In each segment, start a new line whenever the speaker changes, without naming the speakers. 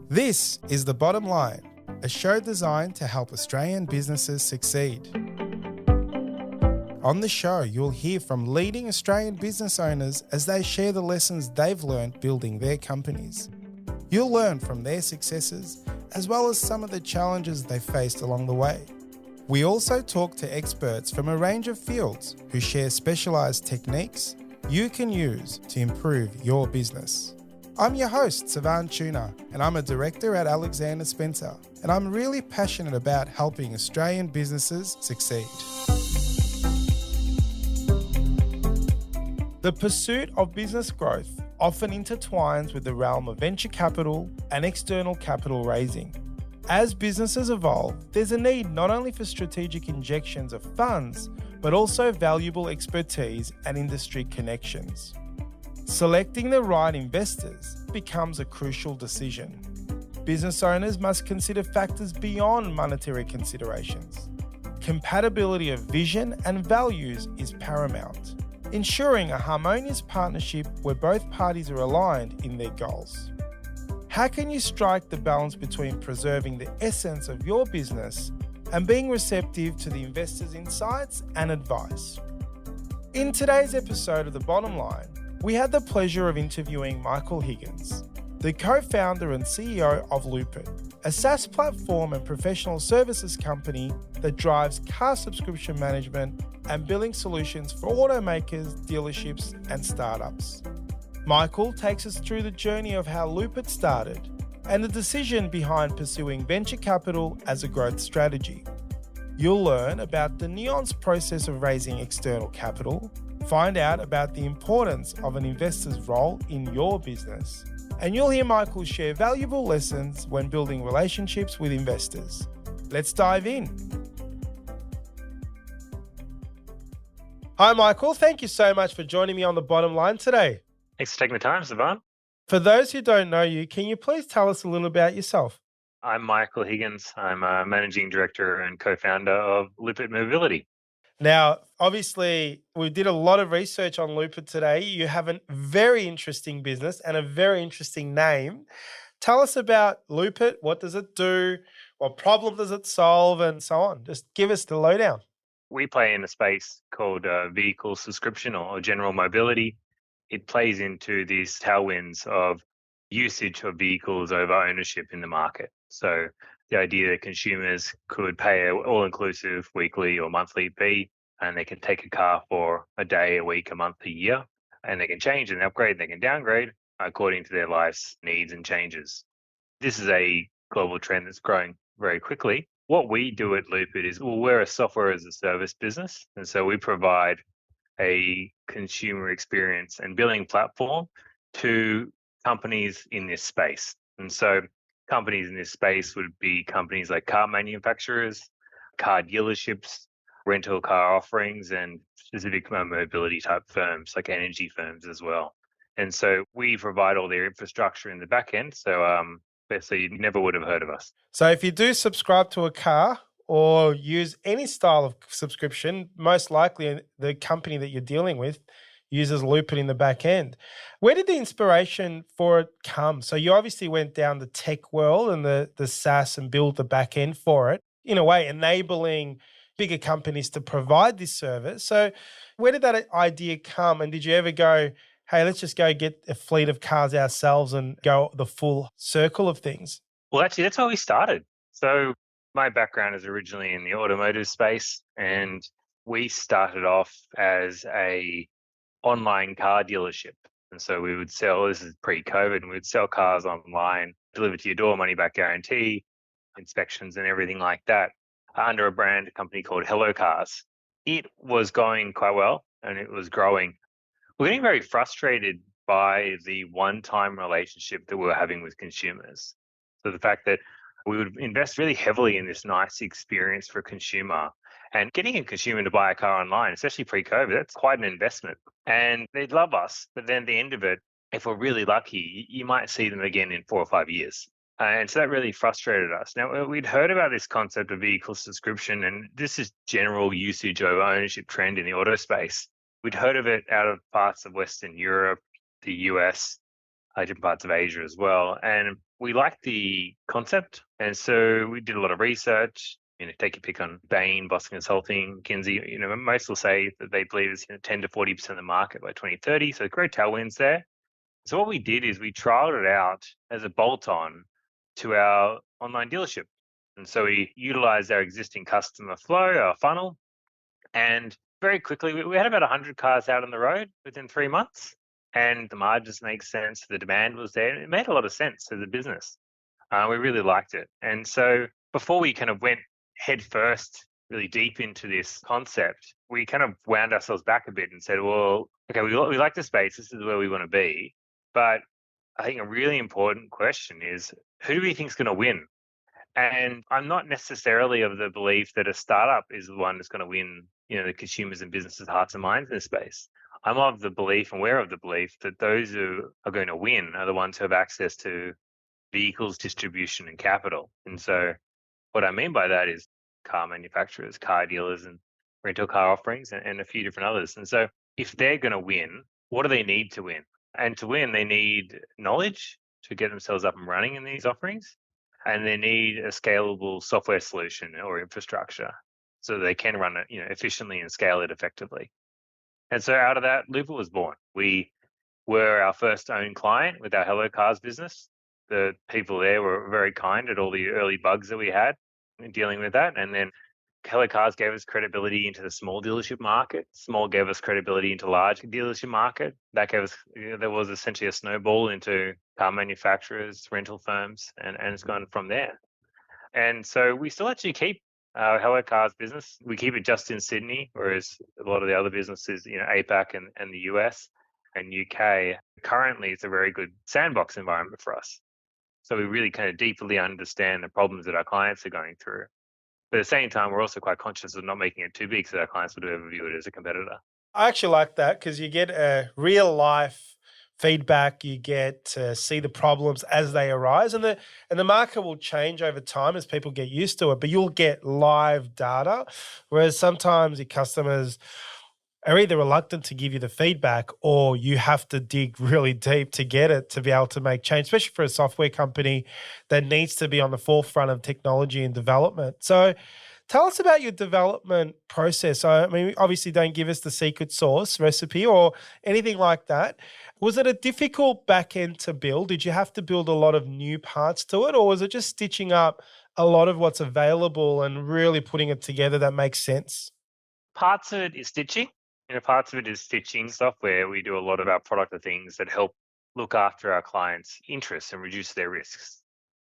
This is The Bottom Line, a show designed to help Australian businesses succeed. On the show, you'll hear from leading Australian business owners as they share the lessons they've learned building their companies. You'll learn from their successes as well as some of the challenges they faced along the way. We also talk to experts from a range of fields who share specialised techniques you can use to improve your business. I'm your host, Savan Tuna, and I'm a director at Alexander Spencer, and I'm really passionate about helping Australian businesses succeed. The pursuit of business growth often intertwines with the realm of venture capital and external capital raising. As businesses evolve, there's a need not only for strategic injections of funds, but also valuable expertise and industry connections. Selecting the right investors becomes a crucial decision. Business owners must consider factors beyond monetary considerations. Compatibility of vision and values is paramount, ensuring a harmonious partnership where both parties are aligned in their goals. How can you strike the balance between preserving the essence of your business and being receptive to the investor's insights and advice? In today's episode of The Bottom Line, we had the pleasure of interviewing Michael Higgins, the co-founder and CEO of Loopit, a SaaS platform and professional services company that drives car subscription management and billing solutions for automakers, dealerships, and startups. Michael takes us through the journey of how Loopit started and the decision behind pursuing venture capital as a growth strategy. You'll learn about the nuanced process of raising external capital, find out about the importance of an investor's role in your business, and you'll hear Michael share valuable lessons when building relationships with investors. Let's dive in. Hi, Michael. Thank you so much for joining me on The Bottom Line today.
Thanks for taking the time, Savan.
For those who don't know you, can you please tell us a little about yourself?
I'm Michael Higgins. I'm a managing director and co-founder of Loopit Mobility.
Now, obviously, we did a lot of research on Loopit today. You have a very interesting business and a very interesting name. Tell us about Loopit. What does it do? What problem does it solve? And so on. Just give us the lowdown.
We play in a space called vehicle subscription or general mobility. It plays into these tailwinds of usage of vehicles over ownership in the market. So the idea that consumers could pay an all-inclusive weekly or monthly fee, and they can take a car for a day, a week, a month, a year, and they can change and upgrade, they can downgrade according to their life's needs and changes. This is a global trend that's growing very quickly. What we do at Loopit is, we're a software as a service business, and so we provide a consumer experience and billing platform to companies in this space. And so companies in this space would be companies like car manufacturers, car dealerships, rental car offerings, and specific mobility type firms like energy firms as well. And so we provide all their infrastructure in the back end. So you never would have heard of us.
So if you do subscribe to a car or use any style of subscription, most likely the company that you're dealing with uses Loopit in the back end. Where did the inspiration for it come? So you obviously went down the tech world and the SaaS and build the back end for it, in a way enabling bigger companies to provide this service. So where did that idea come? And did you ever go, hey, let's just go get a fleet of cars ourselves and go the full circle of things?
Well, actually, that's how we started. So my background is originally in the automotive space, and we started off as a online car dealership. And so we would sell, this is pre-COVID, and we would sell cars online, delivered to your door, money back guarantee, inspections and everything like that, under a company called Hello Cars. It was going quite well and it was growing. We're getting very frustrated by the one-time relationship that we were having with consumers. So the fact that we would invest really heavily in this nice experience for a consumer, and getting a consumer to buy a car online, especially pre-COVID, that's quite an investment. And they'd love us, but then at the end of it, if we're really lucky, you might see them again in 4 or 5 years. And so that really frustrated us. Now, we'd heard about this concept of vehicle subscription, and this is general usage over ownership trend in the auto space. We'd heard of it out of parts of Western Europe, the US, different parts of Asia as well. And we liked the concept. And so we did a lot of research. Take your pick on Bain, Boston Consulting, Kinsey. Most will say that they believe it's 10 to 40% of the market by 2030. So great tailwinds there. So what we did is we trialed it out as a bolt-on to our online dealership. And so we utilized our existing customer flow, our funnel, and very quickly we had about 100 cars out on the road within 3 months. And the margins make sense, the demand was there. It made a lot of sense as a business. We really liked it. And so before we kind of went head first, really deep into this concept, we kind of wound ourselves back a bit and said, well, okay, we like the space. This is where we want to be. But I think a really important question is, who do we think is going to win? And I'm not necessarily of the belief that a startup is the one that's going to win, the consumers and businesses' hearts and minds in this space. I'm of the belief, and we're of the belief, that those who are going to win are the ones who have access to vehicles, distribution, and capital. And so what I mean by that is car manufacturers, car dealers, and rental car offerings, and a few different others. And so if they're going to win, what do they need to win? And to win, they need knowledge to get themselves up and running in these offerings. And they need a scalable software solution or infrastructure so they can run it, efficiently and scale it effectively. And so out of that, Lupa was born. We were our first own client with our Hello Cars business. The people there were very kind at all the early bugs that we had in dealing with that. And then Hello Cars gave us credibility into the small dealership market. Small gave us credibility into large dealership market. That gave us, there was essentially a snowball into car manufacturers, rental firms, and it's gone from there. And so we still actually keep our Hello Cars business. We keep it just in Sydney, whereas a lot of the other businesses, APAC and the US and UK, currently it's a very good sandbox environment for us. So we really kind of deeply understand the problems that our clients are going through. But at the same time, we're also quite conscious of not making it too big so our clients would ever view it as a competitor.
I actually like that because you get a real life feedback. You get to see the problems as they arise, and the market will change over time as people get used to it. But you'll get live data, whereas sometimes your customers are either reluctant to give you the feedback or you have to dig really deep to get it to be able to make change, especially for a software company that needs to be on the forefront of technology and development. So tell us about your development process. I mean, obviously don't give us the secret sauce recipe or anything like that. Was it a difficult back end to build? Did you have to build a lot of new parts to it, or was it just stitching up a lot of what's available and really putting it together that makes sense?
Parts of it is stitching. Parts of it is stitching software. We do a lot of our product of things that help look after our clients' interests and reduce their risks.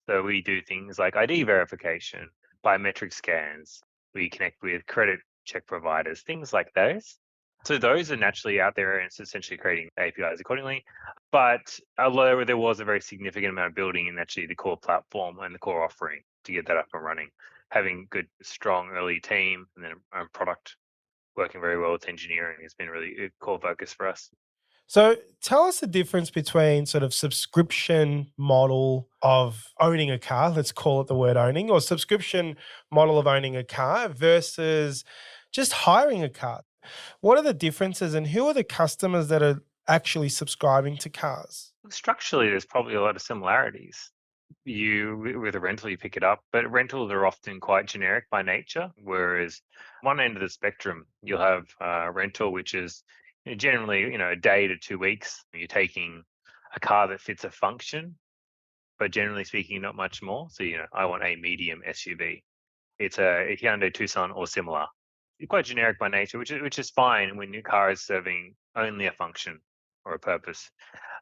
So we do things like ID verification, biometric scans. We connect with credit check providers, things like those. So those are naturally out there, and it's essentially creating APIs accordingly. But although there was a very significant amount of building in actually the core platform and the core offering to get that up and running, having good, strong early team and then a product working very well with engineering has been really a core focus for us.
So tell us the difference between sort of subscription model of owning a car, let's call it the word owning, or subscription model of owning a car versus just hiring a car. What are the differences and who are the customers that are actually subscribing to cars?
Structurally, there's probably a lot of similarities. With a rental, you pick it up, but rentals are often quite generic by nature. Whereas one end of the spectrum, you'll have rental, which is generally a day to 2 weeks. You're taking a car that fits a function, but generally speaking, not much more. So I want a medium SUV. It's a Hyundai Tucson or similar. Quite generic by nature, which is fine when your car is serving only a function or a purpose.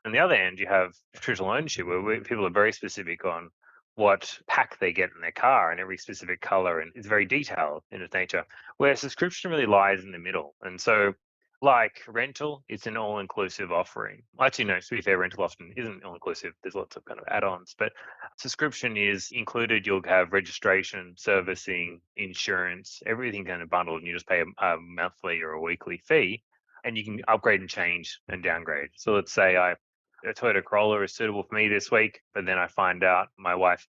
On the other end, you have traditional ownership where people are very specific on what pack they get in their car and every specific color, and it's very detailed in its nature, where subscription really lies in the middle. And so like rental, it's an all-inclusive offering. Actually, no, to be fair, rental often isn't all-inclusive. There's lots of kind of add-ons, but subscription is included. You'll have registration, servicing, insurance, everything kind of bundled, and you just pay a monthly or a weekly fee, and you can upgrade and change and downgrade. So let's say a Toyota Corolla is suitable for me this week, but then I find out my wife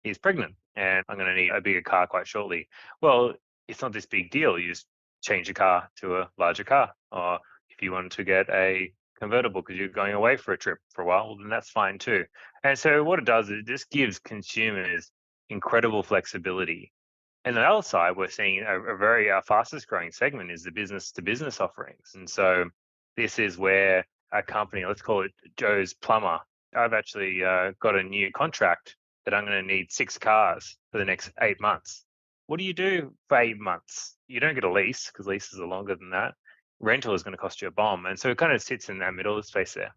is pregnant and I'm going to need a bigger car quite shortly. Well, it's not this big deal. You just change your car to a larger car. Or if you want to get a convertible because you're going away for a trip for a while, well, then that's fine too. And so what it does is it just gives consumers incredible flexibility. And on the other side, we're seeing a very fastest growing segment is the business to business offerings. And so this is where a company, let's call it Joe's Plumber, I've actually got a new contract that I'm going to need 6 cars for the next 8 months. What do you do for 8 months? You don't get a lease because leases are longer than that. Rental is going to cost you a bomb. And so it kind of sits in that middle space there.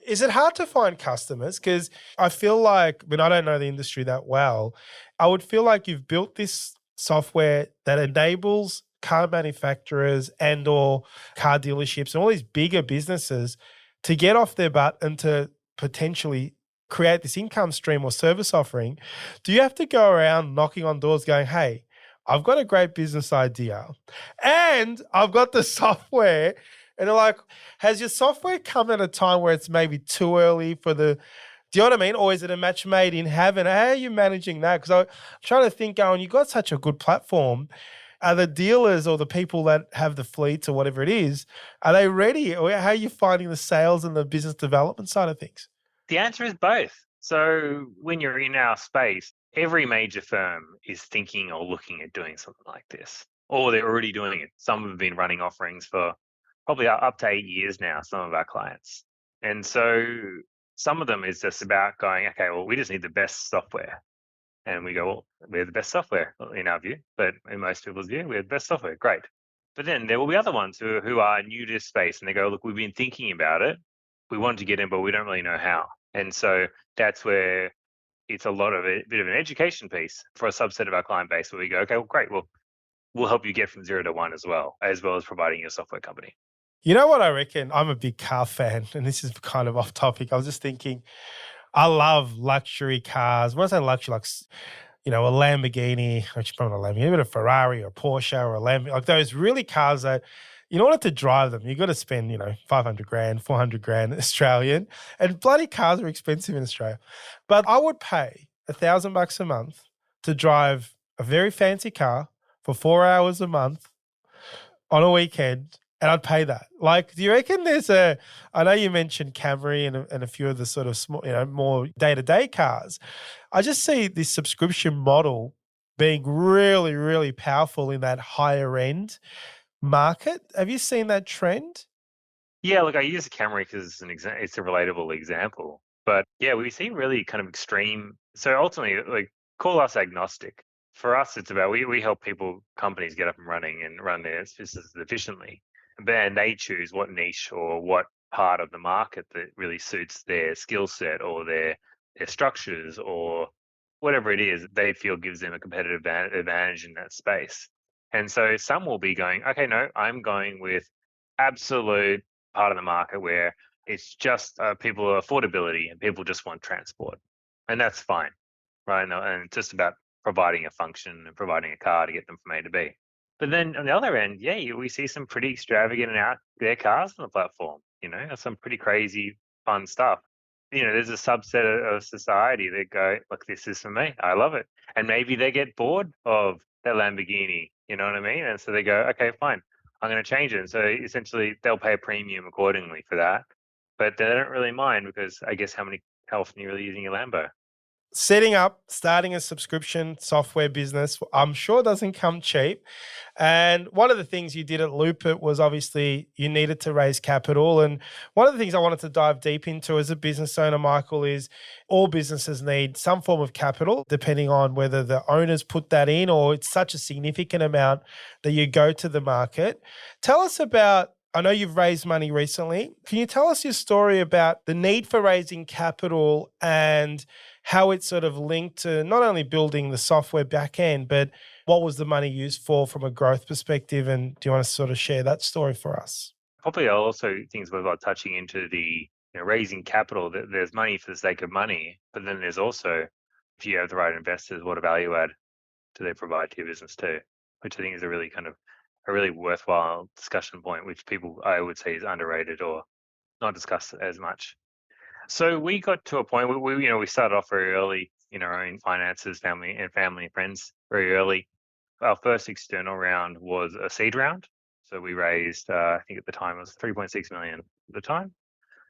Is it hard to find customers? Because I feel like, when I don't know the industry that well, I would feel like you've built this software that enables car manufacturers and or car dealerships and all these bigger businesses to get off their butt and to potentially create this income stream or service offering. Do you have to go around knocking on doors going, hey, I've got a great business idea and I've got the software? And they're like, has your software come at a time where it's maybe too early for the, do you know what I mean? Or is it a match made in heaven? How are you managing that? Because I'm trying to think, going, you've got such a good platform. Are the dealers or the people that have the fleets or whatever it is, are they ready? Or how are you finding the sales and the business development side of things?
The answer is both. So when you're in our space, every major firm is thinking or looking at doing something like this, or they're already doing it. Some have been running offerings for probably up to 8 years now, some of our clients. And so some of them is just about going, okay, well, we just need the best software. And we go, well, we're the best software in our view, but in most people's view, we're the best software. Great. But then there will be other ones who are new to space and they go, look, we've been thinking about it. We want to get in, but we don't really know how. And so that's where it's a lot of a bit of an education piece for a subset of our client base where we go, okay, well, great. Well, we'll help you get from 0 to 1 as well as providing your software company.
You know what I reckon? I'm a big car fan, and this is kind of off topic. I was just thinking, I love luxury cars. When I say luxury, like, you know, a Lamborghini, which is probably not a Lamborghini, but a Ferrari or a Porsche or a Lamborghini, like those really cars that, in order to drive them, you've got to spend, 500 grand, 400 grand Australian, and bloody cars are expensive in Australia. But I would pay $1,000 a month to drive a very fancy car for 4 hours a month on a weekend, and I'd pay that. Like, do you reckon I know you mentioned Camry and a few of the sort of small, more day-to-day cars. I just see this subscription model being really, really powerful in that higher end market. Have you seen that trend?
Yeah, look, I use the Camry because it's a relatable example. But yeah, we see really kind of extreme. So ultimately, like, call us agnostic. For us, it's about we help companies get up and running and run their businesses efficiently. And they choose what niche or what part of the market that really suits their skill set or their structures or whatever it is they feel gives them a competitive advantage in that space. And so some will be going, okay, no, I'm going with absolute part of the market where it's just people affordability and people just want transport. And that's fine, right? And it's just about providing a function and providing a car to get them from A to B. But then on the other end, yeah, we see some pretty extravagant and out there cars on the platform, some pretty crazy fun stuff. There's a subset of society that go, look, this is for me. I love it. And maybe they get bored of that Lamborghini, you know what I mean? And so they go, okay, fine, I'm going to change it. And so essentially they'll pay a premium accordingly for that. But they don't really mind because I guess how often are you really using your Lambo?
Starting a subscription software business, I'm sure doesn't come cheap. And one of the things you did at Loopit was obviously you needed to raise capital. And one of the things I wanted to dive deep into as a business owner, Michael, is all businesses need some form of capital, depending on whether the owners put that in or it's such a significant amount that you go to the market. Tell us about, I know you've raised money recently. Can you tell us your story about the need for raising capital and how it's sort of linked to not only building the software back end, but what was the money used for from a growth perspective? And do you want to sort of share that story for us?
Probably I'll also think about touching into the raising capital. There's money for the sake of money, but then there's also, if you have the right investors, what a value add do they provide to your business too? Which I think is a really worthwhile discussion point, which people I would say is underrated or not discussed as much. So we got to a point where we started off very early in our own finances, family and friends very early. Our first external round was a seed round. So we raised, I think at the time it was 3.6 million at the time.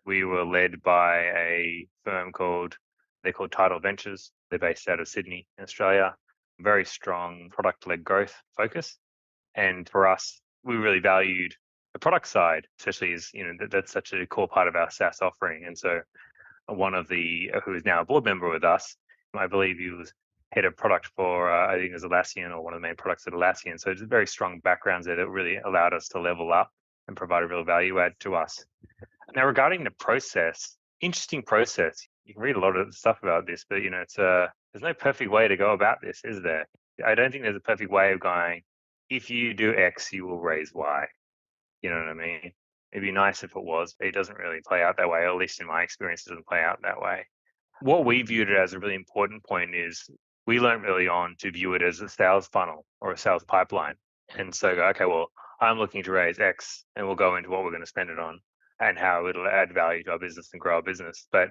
We were led by a firm they're called Tidal Ventures. They're based out of Sydney, Australia. Very strong product-led growth focus. And for us, we really valued the product side, especially as, that's such a core part of our SaaS offering. And so one of who is now a board member with us, I believe he was head of product for, I think it was Atlassian, or one of the main products at Atlassian. So it's very strong backgrounds there that really allowed us to level up and provide a real value add to us. Now, regarding the process, interesting process. You can read a lot of stuff about this, but there's no perfect way to go about this, is there? I don't think there's a perfect way of going, if you do X, you will raise Y. You know what I mean? It'd be nice if it was, but it doesn't really play out that way, or at least in my experience, it doesn't play out that way. What we viewed it as a really important point is we learned early on to view it as a sales funnel or a sales pipeline. And so, okay, well, I'm looking to raise X, and we'll go into what we're going to spend it on and how it'll add value to our business and grow our business. But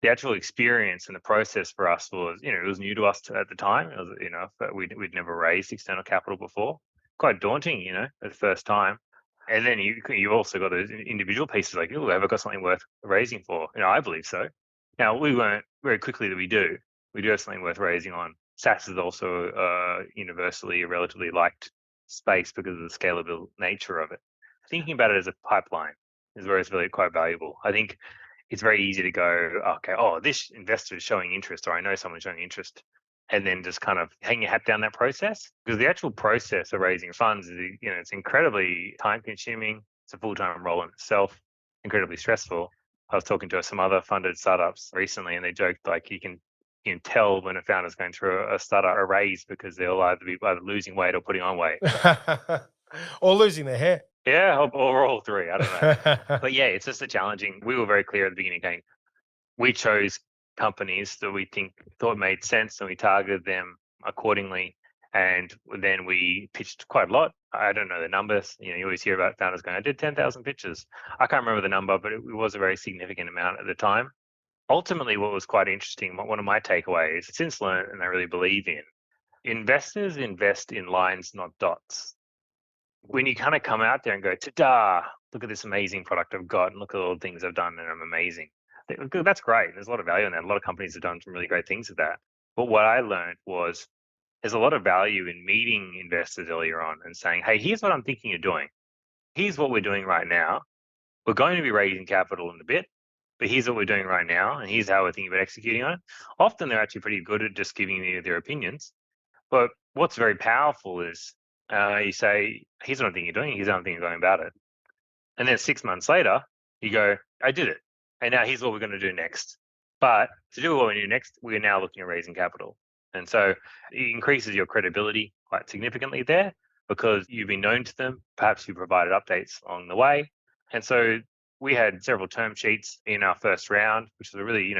the actual experience and the process for us was, it was new to us at the time. It was, but we'd never raised external capital before. Quite daunting, the first time. And then you also got those individual pieces like, oh, have I got something worth raising for? I believe so. Now, we weren't very quickly that we do. We do have something worth raising on. SaaS is also universally a relatively liked space because of the scalable nature of it. Thinking about it as a pipeline is where it's really quite valuable. I think it's very easy to go, okay, this investor is showing interest, or I know someone's showing interest, and then just kind of hang your hat down that process. Because the actual process of raising funds is, it's incredibly time consuming. It's a full-time role in itself, incredibly stressful. I was talking to some other funded startups recently, and they joked like you can tell when a founder's going through a raise because they'll either be losing weight or putting on weight.
Or losing their hair.
Yeah, or all three. I don't know. But yeah, it's just challenging. We were very clear at the beginning going, we chose companies that we thought made sense, and we targeted them accordingly. And then we pitched quite a lot. I don't know the numbers. You always hear about founders going, I did 10,000 pitches. I can't remember the number, but it was a very significant amount at the time. Ultimately, what was quite interesting, one of my takeaways, since learned and I really believe in, investors invest in lines, not dots. When you kind of come out there and go, ta-da, look at this amazing product I've got, and look at all the things I've done, and I'm amazing. That's great. There's a lot of value in that. A lot of companies have done some really great things with that. But what I learned was there's a lot of value in meeting investors earlier on and saying, hey, here's what I'm thinking of doing. Here's what we're doing right now. We're going to be raising capital in a bit, but here's what we're doing right now, and here's how we're thinking about executing on it. Often they're actually pretty good at just giving you their opinions. But what's very powerful is you say, here's what I'm thinking of doing, here's what I'm thinking of going about it. And then 6 months later, you go, I did it. And now here's what we're going to do next. But to do what we do next, we're now looking at raising capital. And so it increases your credibility quite significantly there because you've been known to them. Perhaps you provided updates along the way. And so we had several term sheets in our first round, which was a really,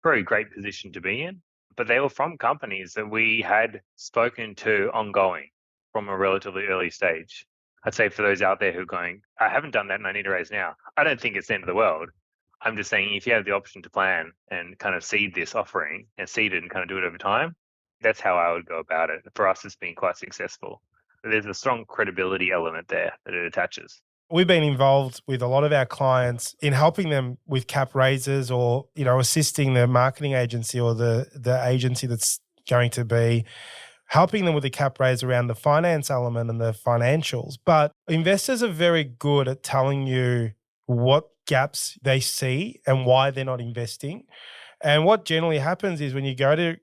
very great position to be in. But they were from companies that we had spoken to ongoing from a relatively early stage. I'd say for those out there who are going, I haven't done that and I need to raise now. I don't think it's the end of the world. I'm just saying if you have the option to plan and kind of seed this offering and seed it and kind of do it over time, that's how I would go about it. For us, it's been quite successful. There's a strong credibility element there that it attaches.
We've been involved with a lot of our clients in helping them with cap raises or, assisting the marketing agency or the agency that's going to be helping them with the cap raise around the finance element and the financials. But investors are very good at telling you what gaps they see and why they're not investing. And what generally happens is when you go to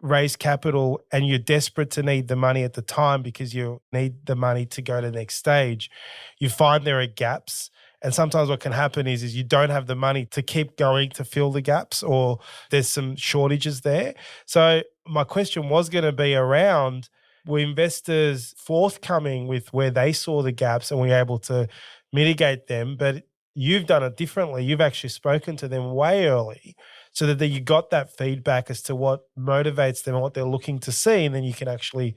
raise capital and you're desperate to need the money at the time because you need the money to go to the next stage, you find there are gaps. And sometimes what can happen is you don't have the money to keep going to fill the gaps, or there's some shortages there. So my question was going to be around, were investors forthcoming with where they saw the gaps and were able to mitigate them? But you've done it differently. You've actually spoken to them way early so that you got that feedback as to what motivates them and what they're looking to see, and then you can actually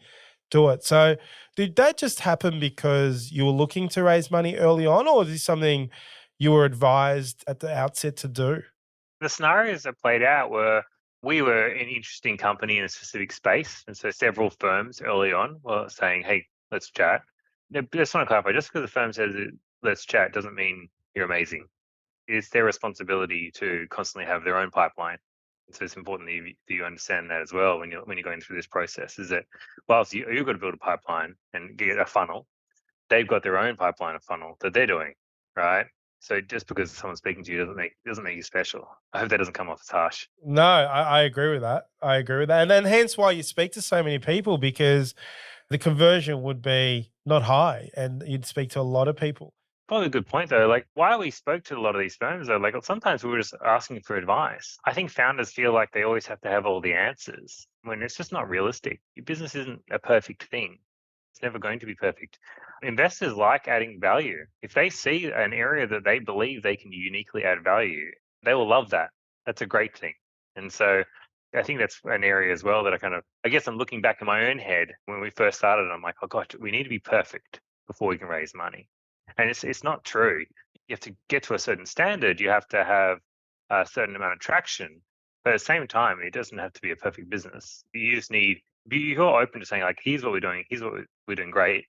do it. So did that just happen because you were looking to raise money early on, or is this something you were advised at the outset to do?
The scenarios that played out were we were an interesting company in a specific space. And so several firms early on were saying, hey, let's chat. I just want to clarify, just because the firm says let's chat doesn't mean you're amazing. It's their responsibility to constantly have their own pipeline. So it's important that you understand that as well when you're going through this process. Is that whilst you've got to build a pipeline and get a funnel, they've got their own pipeline of funnel that they're doing, right? So just because someone's speaking to you doesn't make you special. I hope that doesn't come off as harsh.
No, I agree with that. I agree with that. And then hence why you speak to so many people, because the conversion would be not high and you'd speak to a lot of people.
Probably a good point though. Like while we spoke to a lot of these firms though, like sometimes we were just asking for advice. I think founders feel like they always have to have all the answers when it's just not realistic. Your business isn't a perfect thing. It's never going to be perfect. Investors like adding value. If they see an area that they believe they can uniquely add value, they will love that. That's a great thing. And so I think that's an area as well that I guess I'm looking back in my own head when we first started. I'm like, oh gosh, we need to be perfect before we can raise money. And it's not true. You have to get to a certain standard. You have to have a certain amount of traction. But at the same time, it doesn't have to be a perfect business. You just need, you're open to saying like, here's what we're doing. Here's what we're doing great.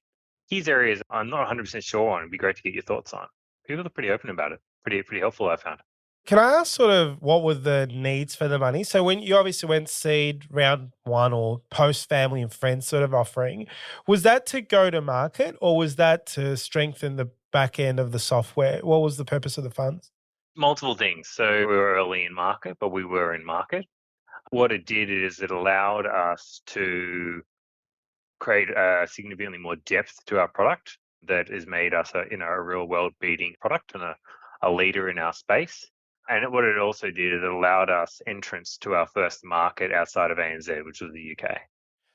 These areas I'm not 100% sure on. It'd be great to get your thoughts on. People are pretty open about it. Pretty helpful, I found.
Can I ask sort of what were the needs for the money? So when you obviously went seed round one or post family and friends sort of offering, was that to go to market or was that to strengthen the back end of the software? What was the purpose of the funds?
Multiple things. So we were early in market, but we were in market. What it did is it allowed us to create significantly more depth to our product that has made us a real world beating product and a leader in our space. And what it also did is it allowed us entrance to our first market outside of ANZ, which was the UK.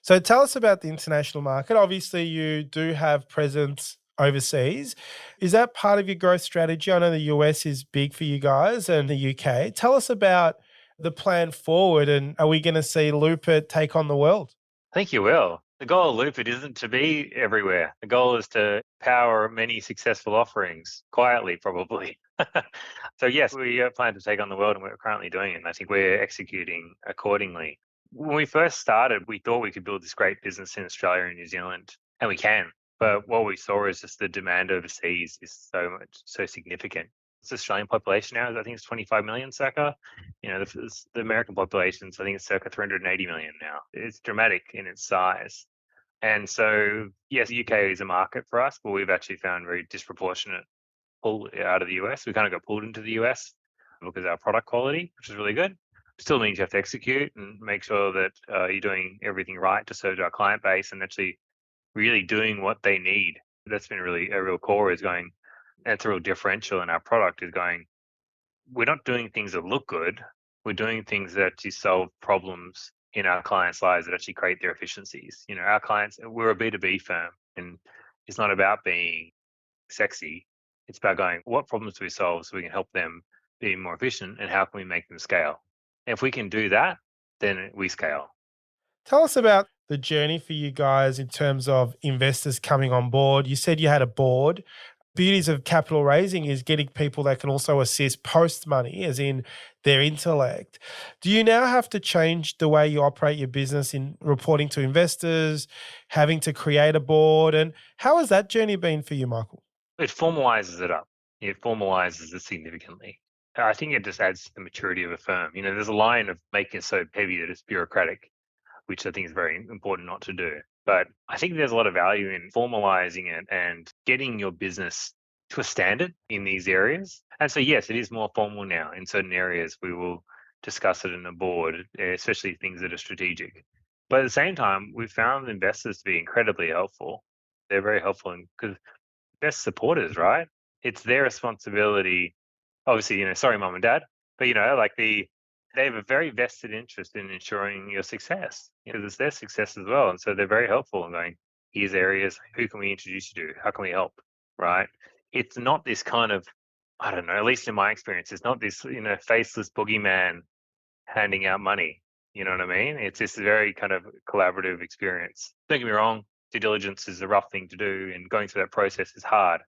So tell us about the international market. Obviously, you do have presence overseas. Is that part of your growth strategy? I know the US is big for you guys and the UK. Tell us about the plan forward, and are we going to see Loopit take on the world?
I think you will. The goal of Loopit isn't to be everywhere. The goal is to power many successful offerings quietly, probably. So yes, we plan to take on the world and we're currently doing it. And I think we're executing accordingly. When we first started, we thought we could build this great business in Australia and New Zealand, and we can. But what we saw is just the demand overseas is so significant. The Australian population now, I think it's 25 million circa. The American population, I think it's circa 380 million now. It's dramatic in its size. And so, yes, the UK is a market for us, but we've actually found very disproportionate pull out of the US. We kind of got pulled into the US because of our product quality, which is really good. Still means you have to execute and make sure that you're doing everything right to serve our client base and actually really doing what they need. That's been really a real core is going, that's a real differential in our product is going, we're not doing things that look good. We're doing things that actually solve problems in our clients' lives that actually create their efficiencies. Our clients, we're a B2B firm and it's not about being sexy. It's about going, what problems do we solve so we can help them be more efficient and how can we make them scale? And if we can do that, then we scale.
Tell us about the journey for you guys in terms of investors coming on board. You said you had a board. Beauties of capital raising is getting people that can also assist post money, as in their intellect. Do you now have to change the way you operate your business in reporting to investors, having to create a board? And how has that journey been for you, Michael?
It formalizes it up. It formalizes it significantly. I think it just adds to the maturity of a firm. There's a line of making it so heavy that it's bureaucratic, which I think is very important not to do. But I think there's a lot of value in formalizing it and getting your business to a standard in these areas. And so, yes, it is more formal now. In certain areas, we will discuss it in a board, especially things that are strategic. But at the same time, we've found investors to be incredibly helpful. They're very helpful because best supporters, right? It's their responsibility. Obviously, sorry, mom and dad, but they have a very vested interest in ensuring your success because it's their success as well. And so they're very helpful in going, here's areas, who can we introduce you to? How can we help? Right? It's not this kind of, I don't know, at least in my experience, it's not this, faceless boogeyman handing out money. You know what I mean? It's this very kind of collaborative experience. Don't get me wrong, due diligence is a rough thing to do and going through that process is hard.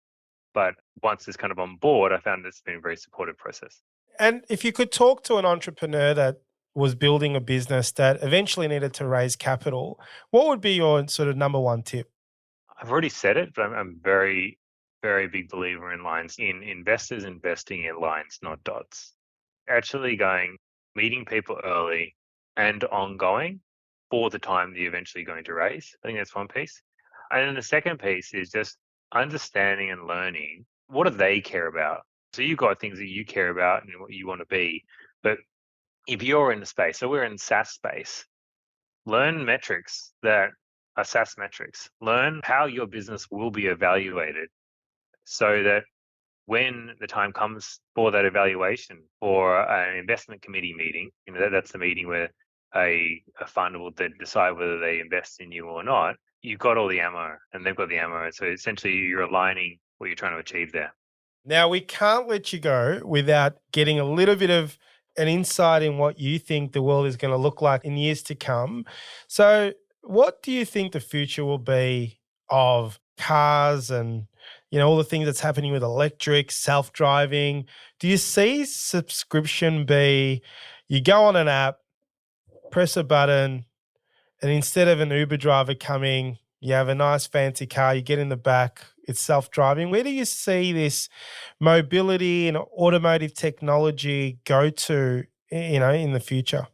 But once it's kind of on board, I found it's been a very supportive process.
And if you could talk to an entrepreneur that was building a business that eventually needed to raise capital, what would be your sort of number one tip?
I've already said it, but I'm very very big believer in lines, in investors investing in lines, not dots. Actually meeting people early and ongoing for the time that you're eventually going to raise. I think that's one piece. And then the second piece is just understanding and learning what do they care about. So you've got things that you care about and what you want to be. But if you're in the space, so we're in SaaS space, learn metrics that are SaaS metrics. Learn how your business will be evaluated so that when the time comes for that evaluation or an investment committee meeting, that's the meeting where a fund will then decide whether they invest in you or not. You've got all the ammo and they've got the ammo. So essentially you're aligning what you're trying to achieve there.
Now, we can't let you go without getting a little bit of an insight in what you think the world is going to look like in years to come. So what do you think the future will be of cars and, all the things that's happening with electric, self-driving? Do you see subscription be, you go on an app, press a button, and instead of an Uber driver coming, you have a nice fancy car, you get in the back, it's self-driving. Where do you see this mobility and automotive technology go to, in the future?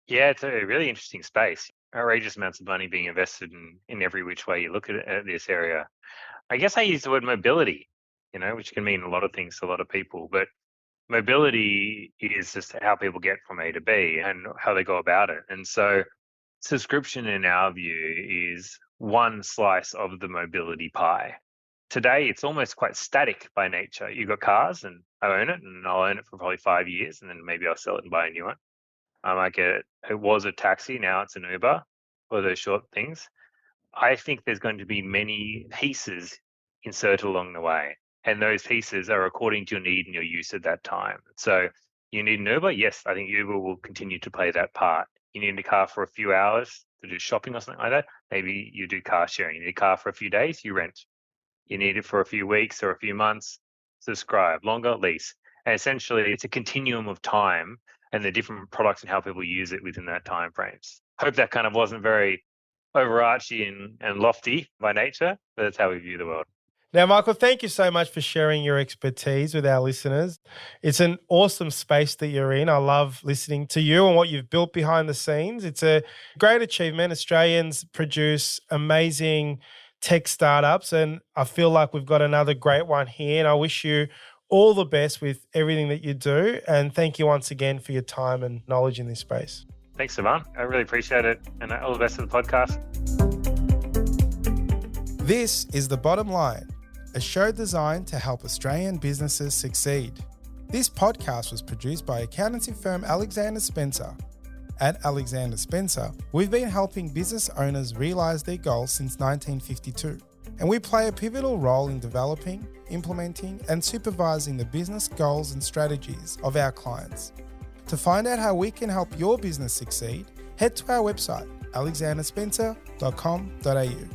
Yeah, it's a really interesting space. Outrageous amounts of money being invested in every which way you look at this area. I guess I use the word mobility, which can mean a lot of things to a lot of people, but mobility is just how people get from A to B and how they go about it. And so subscription, in our view, is one slice of the mobility pie. Today, it's almost quite static by nature. You've got cars and I own it and I'll own it for probably 5 years and then maybe I'll sell it and buy a new one. I might get it. It was a taxi, now it's an Uber, or those short things. I think there's going to be many pieces inserted along the way. And those pieces are according to your need and your use at that time. So you need an Uber? Yes, I think Uber will continue to play that part. You need a car for a few hours to do shopping or something like that. Maybe you do car sharing. You need a car for a few days, you rent. You need it for a few weeks or a few months, subscribe, longer, lease. And essentially, it's a continuum of time and the different products and how people use it within that time frames. Hope that kind of wasn't very overarching and lofty by nature, but that's how we view the world.
Now, Michael, thank you so much for sharing your expertise with our listeners. It's an awesome space that you're in. I love listening to you and what you've built behind the scenes. It's a great achievement. Australians produce amazing tech startups, and I feel like we've got another great one here. And I wish you all the best with everything that you do. And thank you once again for your time and knowledge in this space.
Thanks, Sivan. I really appreciate it. And all the best for the podcast.
This is The Bottom Line, a show designed to help Australian businesses succeed. This podcast was produced by accountancy firm Alexander Spencer. At Alexander Spencer, we've been helping business owners realise their goals since 1952, and we play a pivotal role in developing, implementing, and supervising the business goals and strategies of our clients. To find out how we can help your business succeed, head to our website, alexanderspencer.com.au.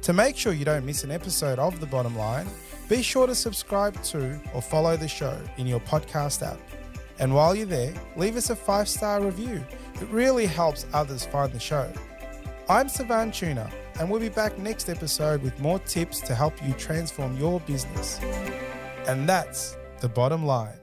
To make sure you don't miss an episode of The Bottom Line, be sure to subscribe to or follow the show in your podcast app. And while you're there, leave us a 5-star review. It really helps others find the show. I'm Sivan Tuna, and we'll be back next episode with more tips to help you transform your business. And that's The Bottom Line.